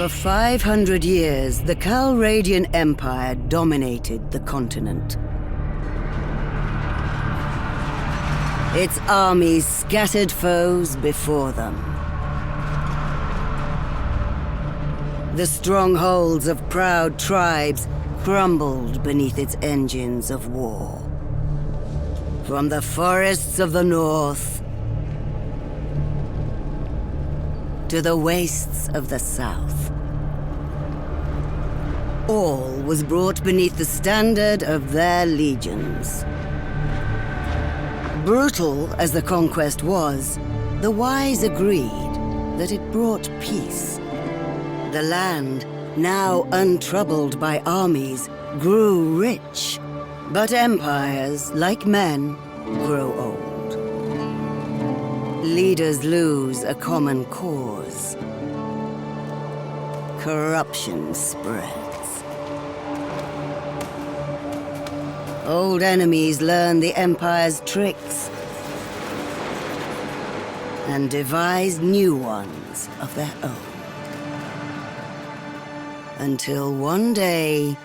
For 500 years, the Calradian Empire dominated the continent. Its armies scattered foes before them. The strongholds of proud tribes crumbled beneath its engines of war. From the forests of the north to the wastes of the south, all was brought beneath the standard of their legions. Brutal as the conquest was, the wise agreed that it brought peace. The land, now untroubled by armies, grew rich. But empires, like men, grow old. Leaders lose a common cause. Corruption spreads. Old enemies learn the Empire's tricks and devise new ones of their own. Until one day,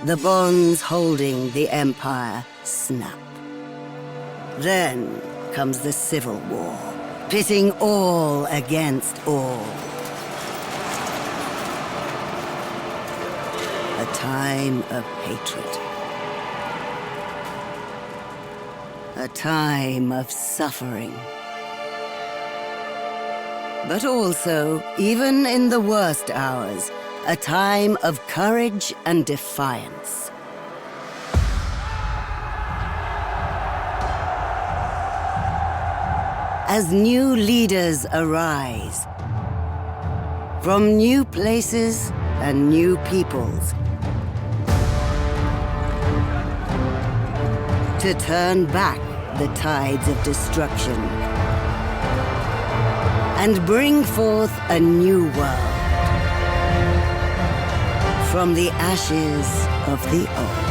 the bonds holding the Empire snap. Then comes the Civil War, pitting all against all. A time of hatred. A time of suffering. But also, even in the worst hours, a time of courage and defiance. As new leaders arise, from new places and new peoples, to turn back the tides of destruction and bring forth a new world from the ashes of the old.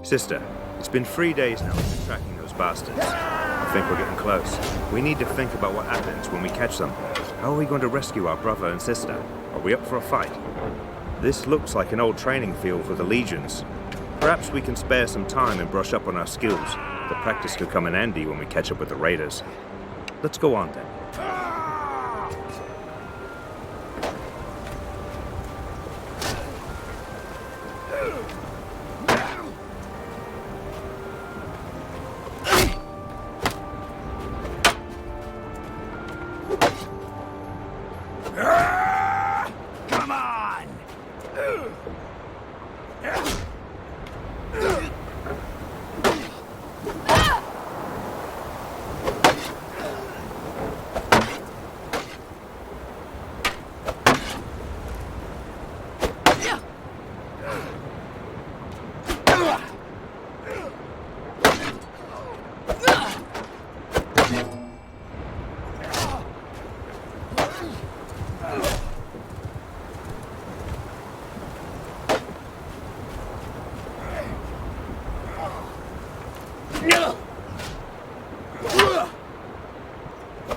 Sister, it's been 3 days now we've been tracking those bastards. I think we're getting close. We need to think about what happens when we catch them. How are we going to rescue our brother and sister? Are we up for a fight? This looks like an old training field for the legions. Perhaps we can spare some time and brush up on our skills. The practice could come in handy when we catch up with the raiders. Let's go on then. Come on!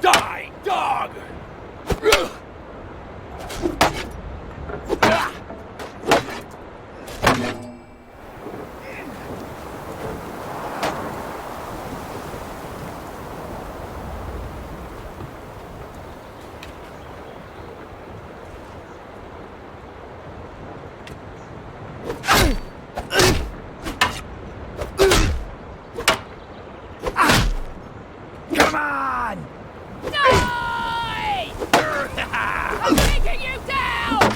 Die, dog! Come on! Die! I'm taking you down!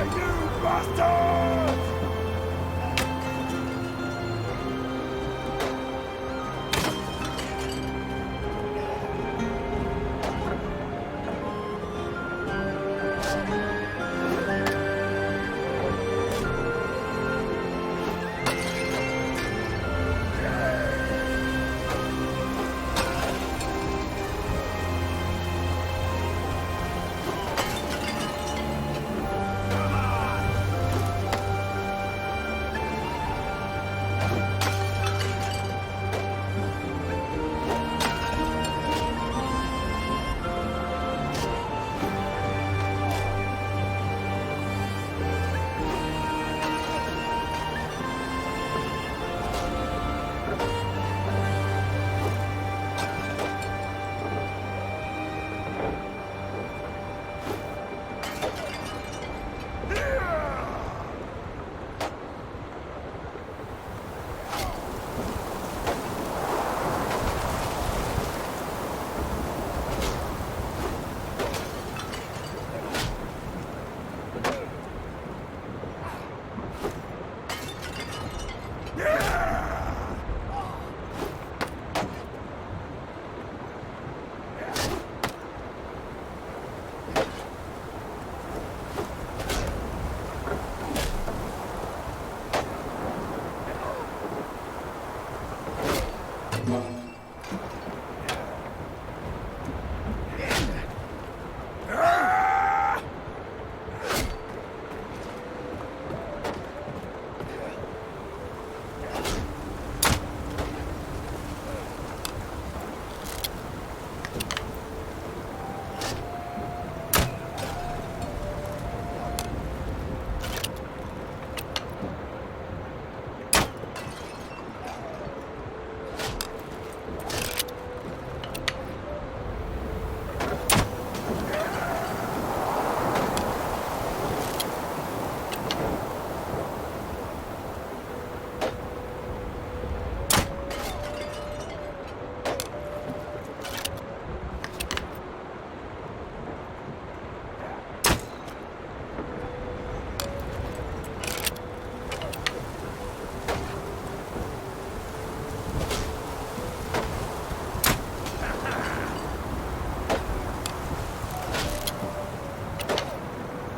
Die, you bastards!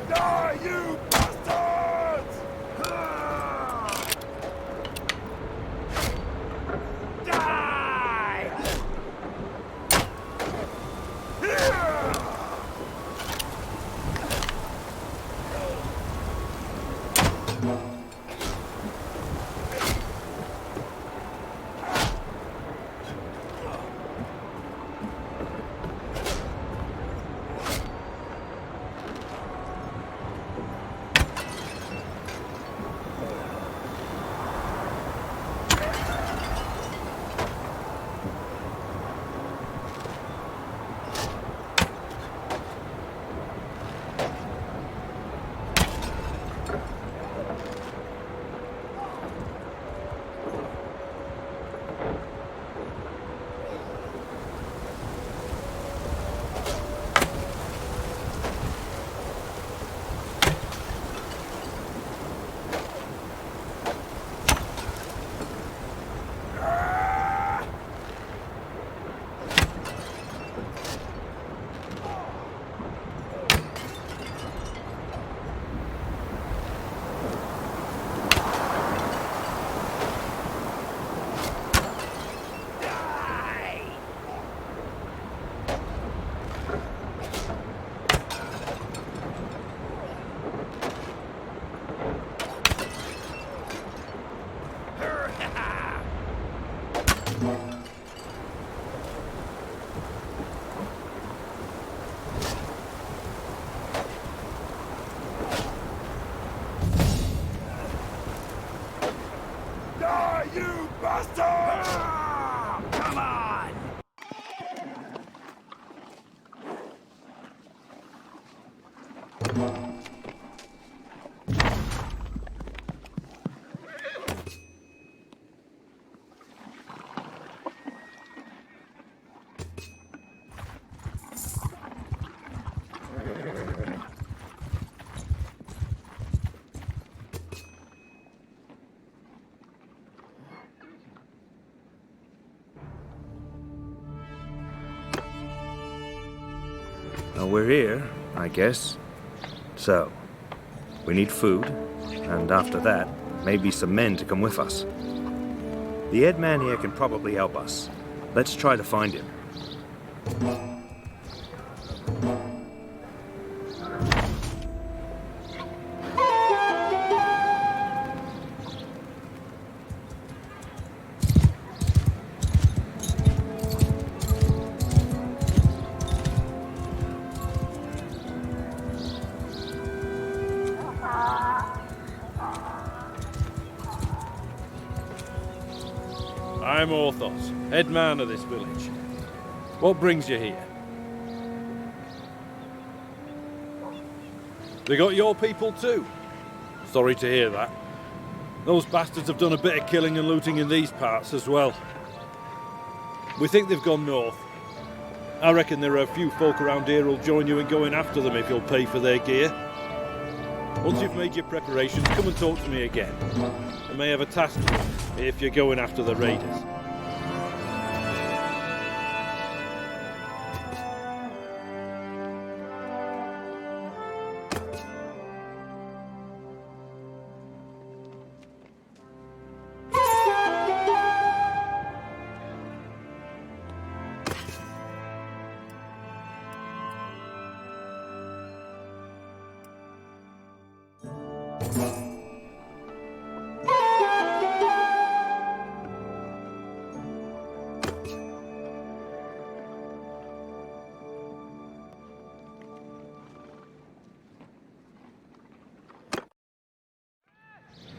Die, you bastards! Die! Well, we're here, I guess. So, we need food, and after that, maybe some men to come with us. The head man here can probably help us. Let's try to find him. I'm Orthos, head man of this village. What brings you here? They got your people too? Sorry to hear that. Those bastards have done a bit of killing and looting in these parts as well. We think they've gone north. I reckon there are a few folk around here who'll join you in going after them if you'll pay for their gear. Once you've made your preparations, come and talk to me again. I may have a task for you if you're going after the raiders.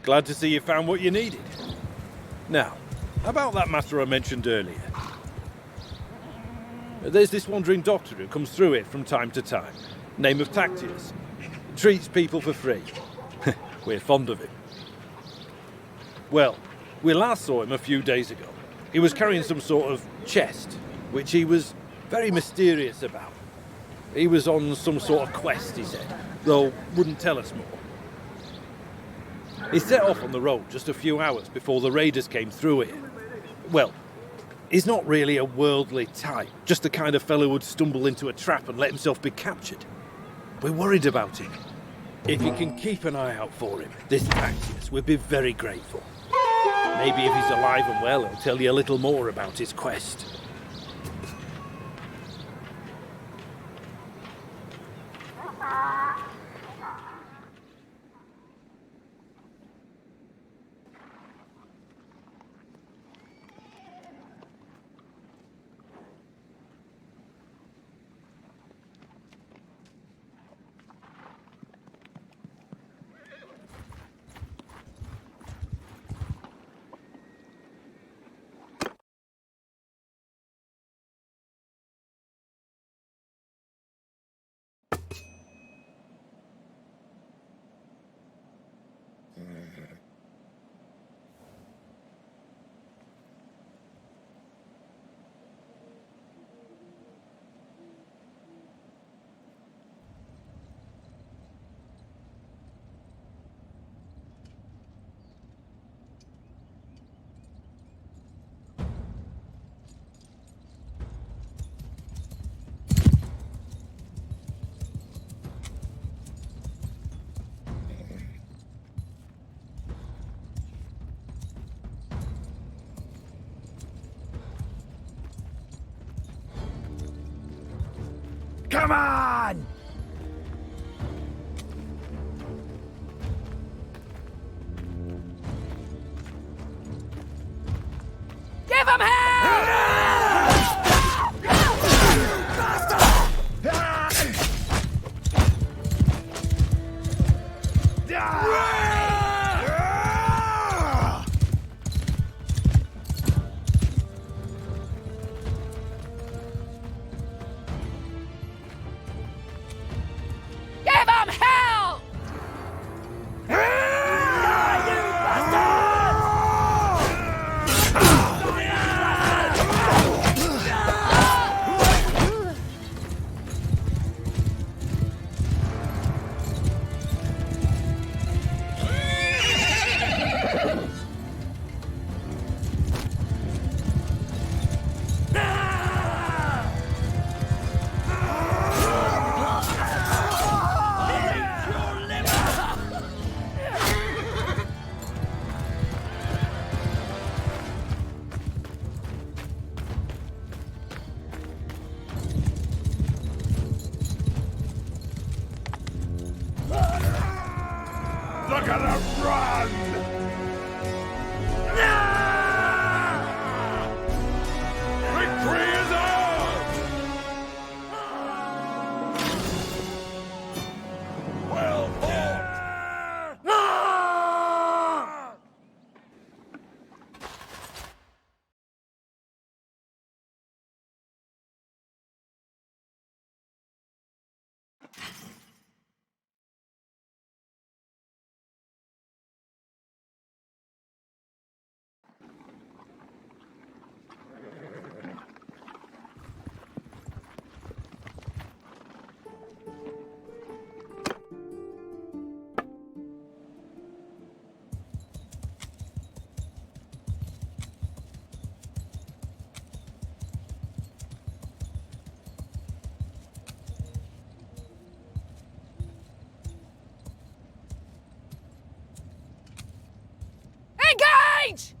Glad to see you found what you needed. Now, about that matter I mentioned earlier. There's this wandering doctor who comes through here from time to time. Name of Tactius. Treats people for free. We're fond of him. Well, we last saw him a few days ago. He was carrying some sort of chest, which he was very mysterious about. He was on some sort of quest, he said, though wouldn't tell us more. He set off on the road just a few hours before the raiders came through here. Well, he's not really a worldly type, just the kind of fellow who'd stumble into a trap and let himself be captured. We're worried about him. If you can keep an eye out for him, this Tactius, we'd be very grateful. Maybe if he's alive and well, he'll tell you a little more about his quest. Come on! Give him hell! Give him hell! Look at them run! Victory is ours! Well fought! Engage!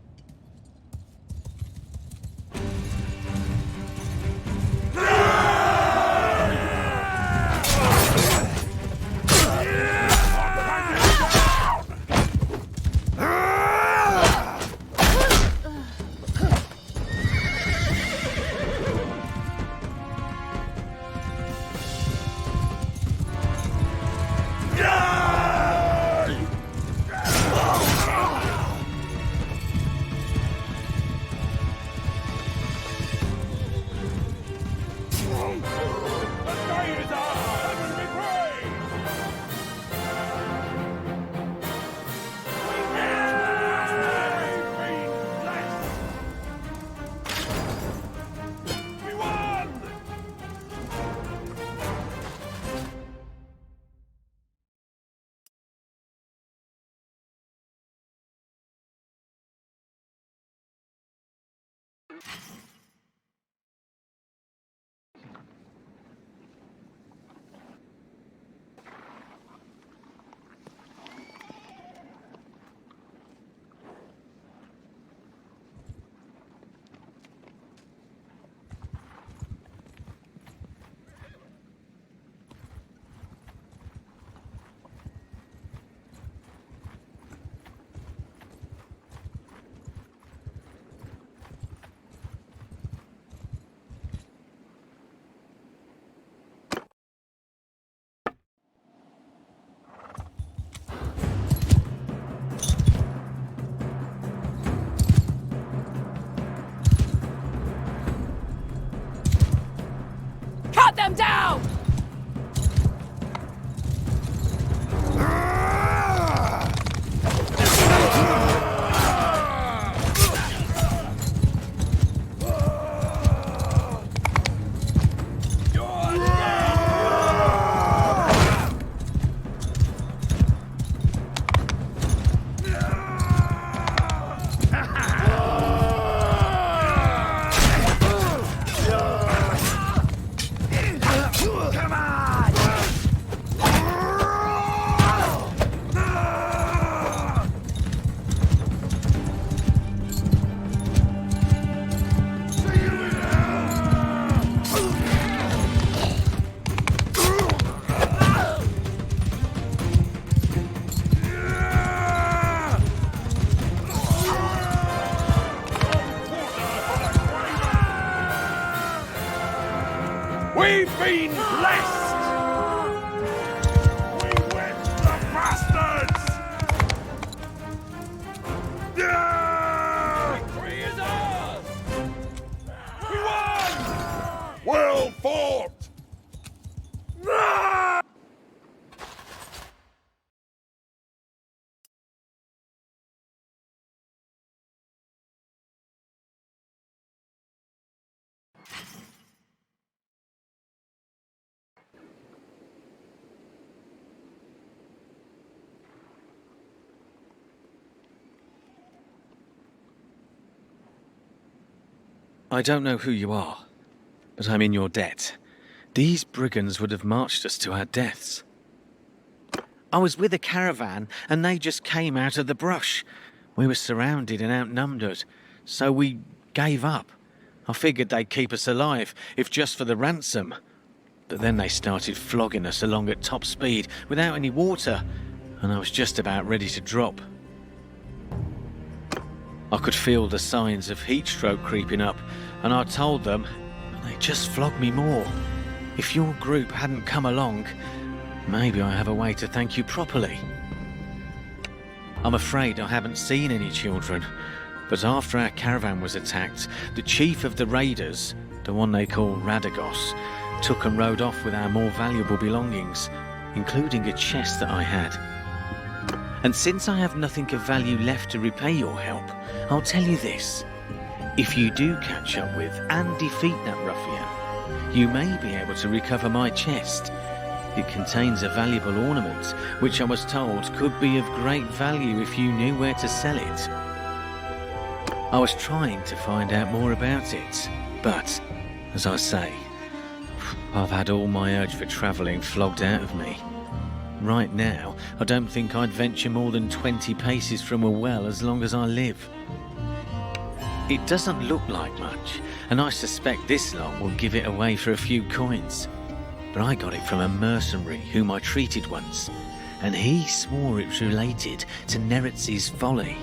Cut them down! We've been blessed! We whipped the bastards! Victory is ours! We won! Well fought! I don't know who you are, but I'm in your debt. These brigands would have marched us to our deaths. I was with a caravan, and they just came out of the brush. We were surrounded and outnumbered, so we gave up. I figured they'd keep us alive, if just for the ransom. But then they started flogging us along at top speed, without any water. and I was just about ready to drop. I could feel the signs of heat stroke creeping up, and I told them, and they just flogged me more. If your group hadn't come along, maybe I have a way to thank you properly. I'm afraid I haven't seen any children, but after our caravan was attacked, the chief of the raiders, the one they call Radagos, took and rode off with our more valuable belongings, including a chest that I had. And since I have nothing of value left to repay your help, I'll tell you this. If you do catch up with and defeat that ruffian, you may be able to recover my chest. It contains a valuable ornament, which I was told could be of great value if you knew where to sell it. I was trying to find out more about it, but, as I say, I've had all my urge for travelling flogged out of me. Right now, I don't think I'd venture more than 20 paces from a well as long as I live. It doesn't look like much, and I suspect this lot will give it away for a few coins. But I got it from a mercenary whom I treated once, and he swore it was related to Neretz's folly.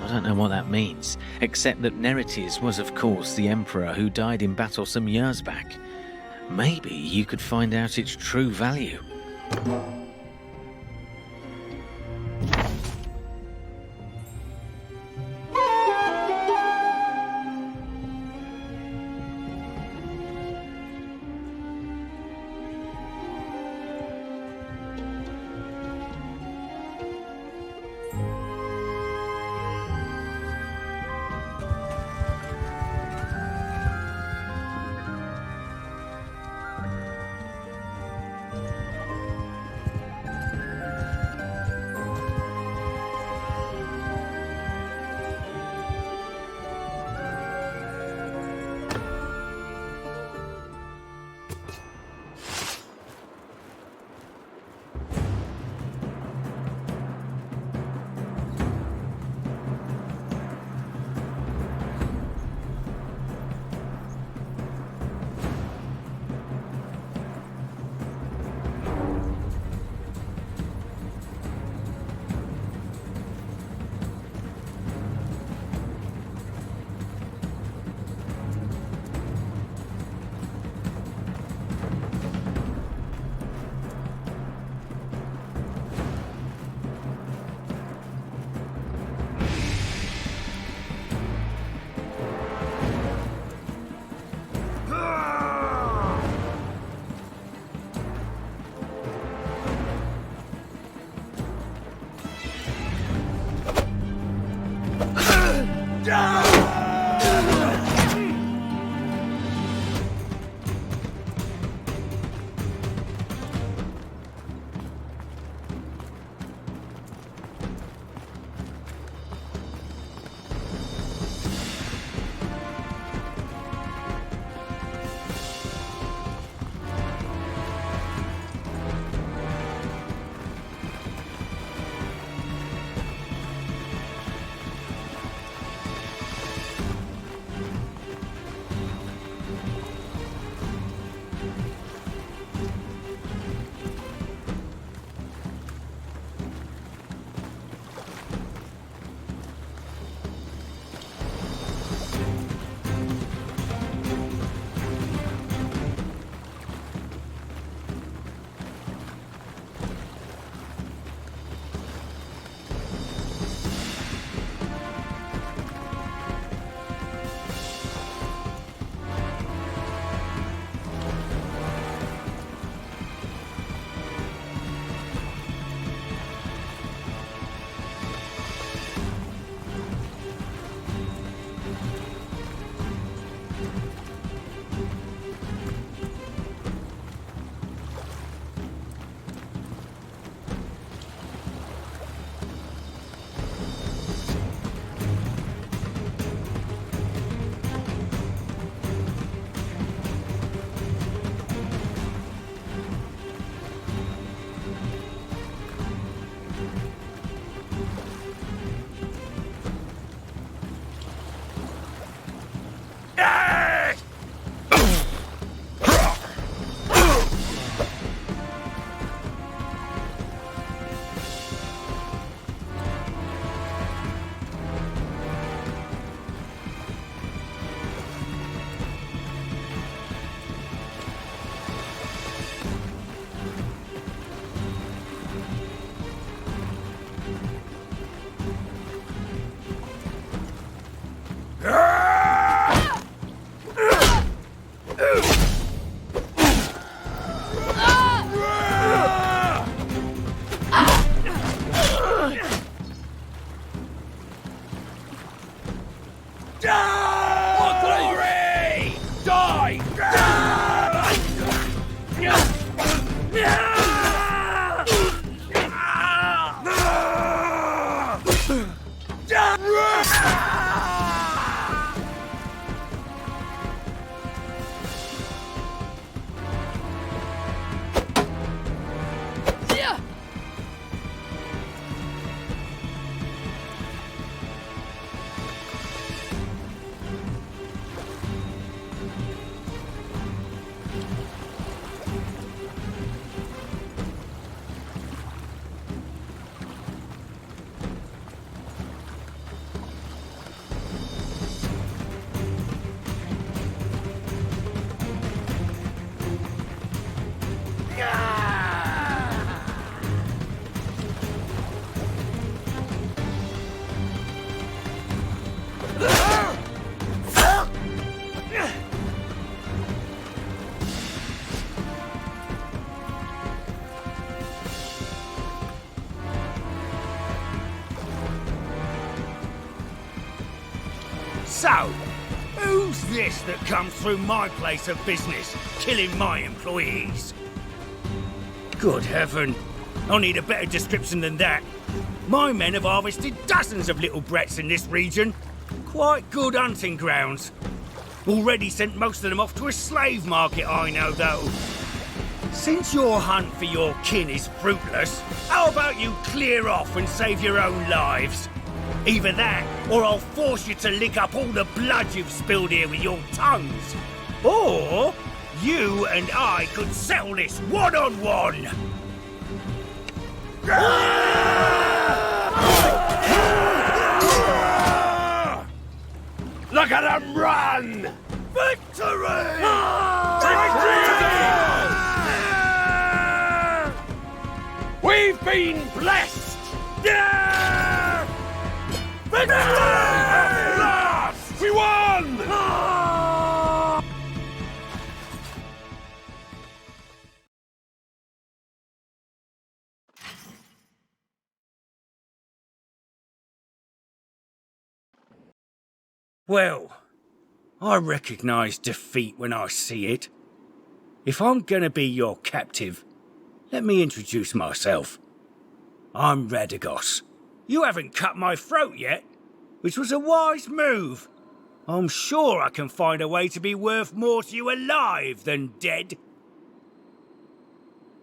I don't know what that means, except that Neretes was of course the emperor who died in battle some years back. Maybe you could find out its true value. So, who's this that comes through my place of business, killing my employees? Good heaven, I need a better description than that. My men have harvested dozens of little brats in this region. Quite good hunting grounds. Already sent most of them off to a slave market, I know, though. Since your hunt for your kin is fruitless, how about you clear off and save your own lives? Either that, or I'll force you to lick up all the blood you've spilled here with your tongues. Or you and I could settle this one-on-one. Look at them run! Victory! We've been blessed! Victory! At last! We won! Well, I recognise defeat when I see it. If I'm gonna be your captive, let me introduce myself. I'm Radagos. You haven't cut my throat yet, which was a wise move. I'm sure I can find a way to be worth more to you alive than dead.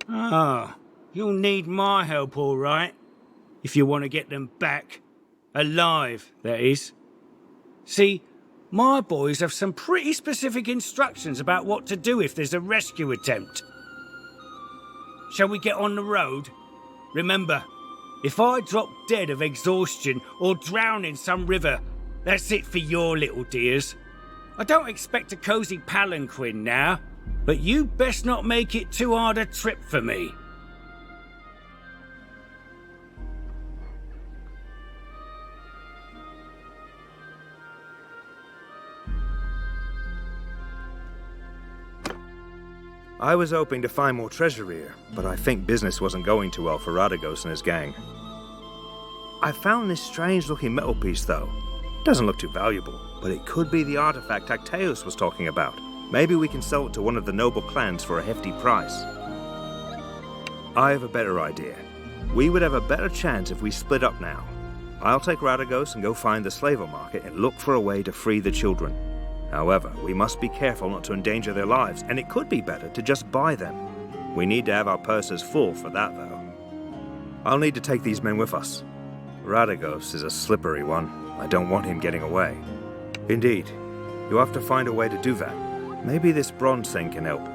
Ah, you'll need my help, all right. If you want to get them back. Alive, that is. See, my boys have some pretty specific instructions about what to do if there's a rescue attempt. Shall we get on the road? Remember, if I drop dead of exhaustion or drown in some river, that's it for your little dears. I don't expect a cosy palanquin now, but you best not make it too hard a trip for me. I was hoping to find more treasure here, but I think business wasn't going too well for Radagos and his gang. I found this strange-looking metal piece, though. Doesn't look too valuable, but it could be the artifact Tacteus was talking about. Maybe we can sell it to one of the noble clans for a hefty price. I have a better idea. We would have a better chance if we split up now. I'll take Radagos and go find the slaver market and look for a way to free the children. However, we must be careful not to endanger their lives, and it could be better to just buy them. We need to have our purses full for that, though. I'll need to take these men with us. Radagos is a slippery one. I don't want him getting away. Indeed, you'll have to find a way to do that. Maybe this bronze thing can help.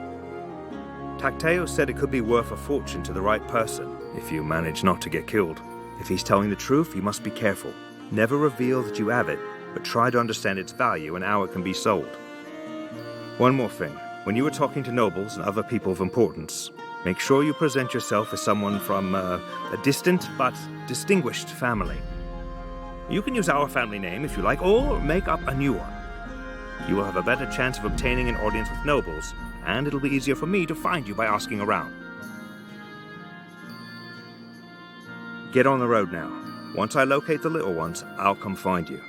Tacteus said it could be worth a fortune to the right person, if you manage not to get killed. If he's telling the truth, you must be careful. Never reveal that you have it, but try to understand its value and how it can be sold. One more thing. When you are talking to nobles and other people of importance, make sure you present yourself as someone from a distant but distinguished family. You can use our family name if you like, or make up a new one. You will have a better chance of obtaining an audience with nobles, and it'll be easier for me to find you by asking around. Get on the road now. Once I locate the little ones, I'll come find you.